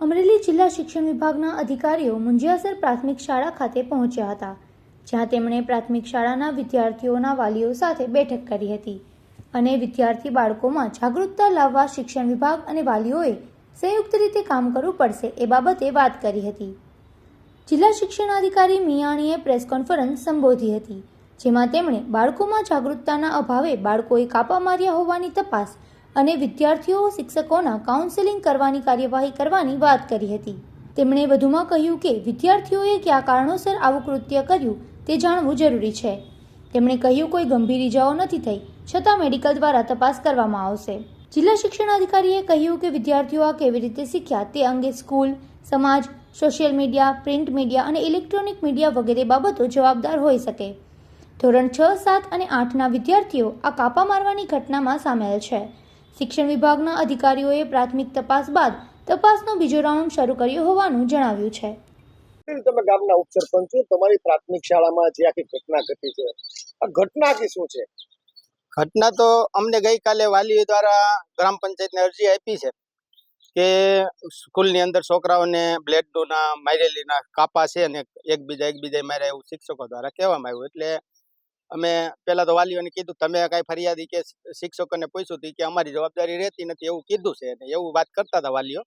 અમરેલી જિલ્લા શિક્ષણ વિભાગના અધિકારીઓ મુંજિયાસર પ્રાથમિક શાળા ખાતે પહોંચ્યા હતા, જ્યાં તેમણે પ્રાથમિક શાળાના વિદ્યાર્થીઓના વાલીઓ સાથે બેઠક કરી હતી અને વિદ્યાર્થી બાળકોમાં જાગૃતતા લાવવા શિક્ષણ વિભાગ અને વાલીઓએ સંયુક્ત રીતે કામ કરવું પડશે એ બાબતે વાત કરી હતી. જિલ્લા શિક્ષણાધિકારી મિયાણીએ પ્રેસ કોન્ફરન્સ સંબોધી હતી, જેમાં તેમણે બાળકોમાં જાગૃતતાના અભાવે બાળકોએ કાપા માર્યા હોવાની તપાસ અને વિદ્યાર્થીઓ શિક્ષકોના કાઉન્સેલિંગ કરવાની કાર્યવાહી કરવાની વાત કરી હતી. તેમણે વધુમાં કહ્યું કે વિદ્યાર્થીઓએ કયા કારણોસર આવું કૃત્ય કર્યું તે જાણવું જરૂરી છે. તેમણે કહ્યું કોઈ ગંભીર ઇજાઓ નથી થઈ, છતાં મેડિકલ દ્વારા તપાસ કરવામાં આવશે. જિલ્લા શિક્ષણાધિકારીએ કહ્યું કે વિદ્યાર્થીઓ આ કેવી રીતે શીખ્યા તે અંગે સ્કૂલ, સમાજ, સોશિયલ મીડિયા, પ્રિન્ટ મીડિયા અને ઇલેક્ટ્રોનિક મીડિયા વગેરે બાબતો જવાબદાર હોઈ શકે. ધોરણ 6, 7 અને 8ના વિદ્યાર્થીઓ આ કાપા મારવાની ઘટનામાં સામેલ છે. શિક્ષણ વિભાગના અધિકારીઓએ પ્રાથમિક તપાસ બાદ તપાસનો બીજો રાઉન્ડ શરૂ કર્યો હોવાનું જણાવ્યું છે. તમે ગામના ઉપસરપંચ છો, તમારી પ્રાથમિક શાળામાં જે આખી ઘટના ઘટી છે, આ ઘટના કે શું છે? ઘટના તો અમને ગઈકાલે વાલીઓ દ્વારા ગ્રામ પંચાયતને અરજી આપી છે કે સ્કૂલની અંદર છોકરાઓને બ્લેડના મારેલીના કાપા છે અને એકબીજા માર્યા એવું શિક્ષકો દ્વારા કહેવામાં આવ્યું. એટલે અમે પહેલા તો વાલીઓને કીધું તમે કાંઈ ફરિયાદી કે શિક્ષકોને પૂછ્યું હતું કે અમારી જવાબદારી રહેતી નથી એવું કીધું છે અને એવું વાત કરતા હતા વાલીઓ.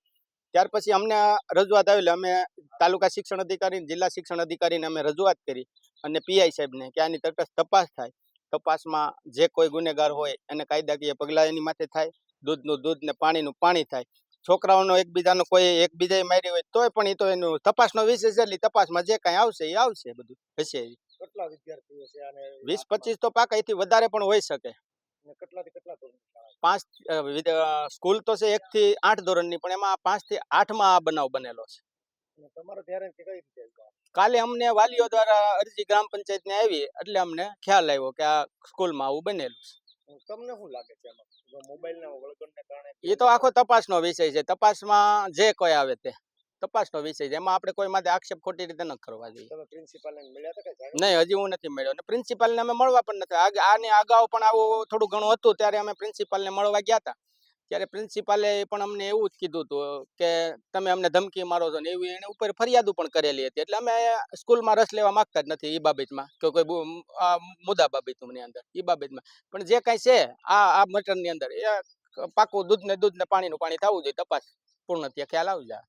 ત્યાર પછી અમને રજૂઆત આવેલી, અમે તાલુકા શિક્ષણ અધિકારી, જિલ્લા શિક્ષણ અધિકારીને અમે રજૂઆત કરી અને પીઆઈ સાહેબને કે આની તટસ્થ તપાસ થાય. તપાસમાં જે કોઈ ગુનેગાર હોય એને કાયદાકીય પગલાં એની માથે થાય, દૂધનું દૂધ ને પાણીનું પાણી થાય. છોકરાઓનો એકબીજાનો કોઈ એકબીજાએ મારી હોય તોય પણ એ તો એનો તપાસનો વિષય છે, એટલે તપાસમાં જે કાંઈ આવશે એ આવશે, બધું હશે. કેટલા વિદ્યાર્થીઓ છે આને? 20-25 તો પાકા, એથી વધારે પણ હોઈ શકે. કેટલાથી કેટલા ધોરણ? 5 સ્કૂલ તો છે 1 થી 8 ધોરણની, પણ એમાં 5 થી 8માં આ બનાવ બનેલો છે. તમારે ધ્યાન કઈ રીતે? કાલે અમને વાલીઓ દ્વારા અરજી ગ્રામ પંચાયતને આવી એટલે અમને ખ્યાલ આવ્યો કે આ સ્કૂલમાં આવું બનેલું છે. તમને શું લાગે છે આમાં? મોબાઈલના વળગણને કારણે? એ તો આખો તપાસનો વિષય છે. તપાસમાં જે કોઈ આવે તે તપાસનો વિષય છે. એમાં આપણે કોઈ માટે આક્ષેપ ખોટી રીતે ન કરવા જોઈએ. તમે પ્રિન્સિપાલને મળ્યા હતા કે? નહીં, હજી હું નથી મળ્યો અને પ્રિન્સિપાલને અમે મળવા પણ નથી. આની અગાઉ પણ આવું થોડું ઘણું હતું ત્યારે અમે પ્રિન્સિપાલને મળવા ગયા હતા. ત્યારે પ્રિન્સિપાલે પણ અમને એવું જ કીધું હતું કે તમે અમને ધમકી મારો છો ને એવી એને ઉપર ફરિયાદો પણ કરેલી હતી. એટલે અમે સ્કૂલમાં રસ લેવા માંગતા જ નથી એ બાબતમાં કે કોઈ મુદ્દા બાબતની અંદર એ બાબતમાં. પણ જે કાંઈ છે આ મટરની અંદર એ પાકું દૂધ ને પાણીનું પાણી થવું જોઈએ. તપાસ પૂર્ણ ત્યાં ખ્યાલ આવી જાય.